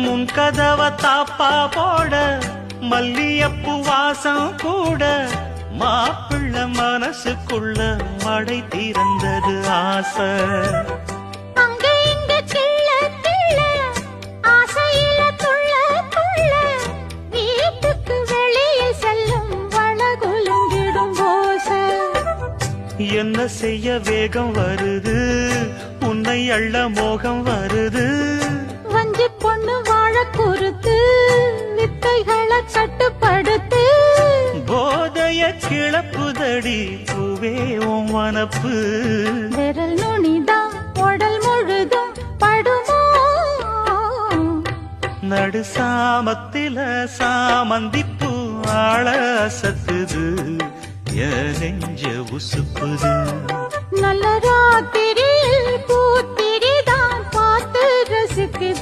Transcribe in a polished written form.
முன் கதவ தாப்பா போட மல்லியப்பு வாசம் கூட மாப்பிள்ள மனசுக்குள்ள மடை திறந்தது ஆசை. அங்க இங்க கிள்ள கிள்ள ஆசையில துள்ள துள்ள வீட்டுக்கு வெளியே செல்லும் வளகுலுங்கிடும் ஓசை. என்ன செய்ய வேகம் வருது உன்னை அள்ள மோகம் வருது. வஞ்சி பொண்ணு வாழ குறுத்து வித்தைகளை கட்டுப்படுத்து. போதைய கிளப்புதடி பூவே உன் வனப்பு. விரல் நுனிதான் உடல் முழுதும் படுமோ. நடு சாமத்தில சாமந்திப்பூ ஆள அசத்துது என் நெஞ்ச உசுப்புது. நல்ல ராத்திரி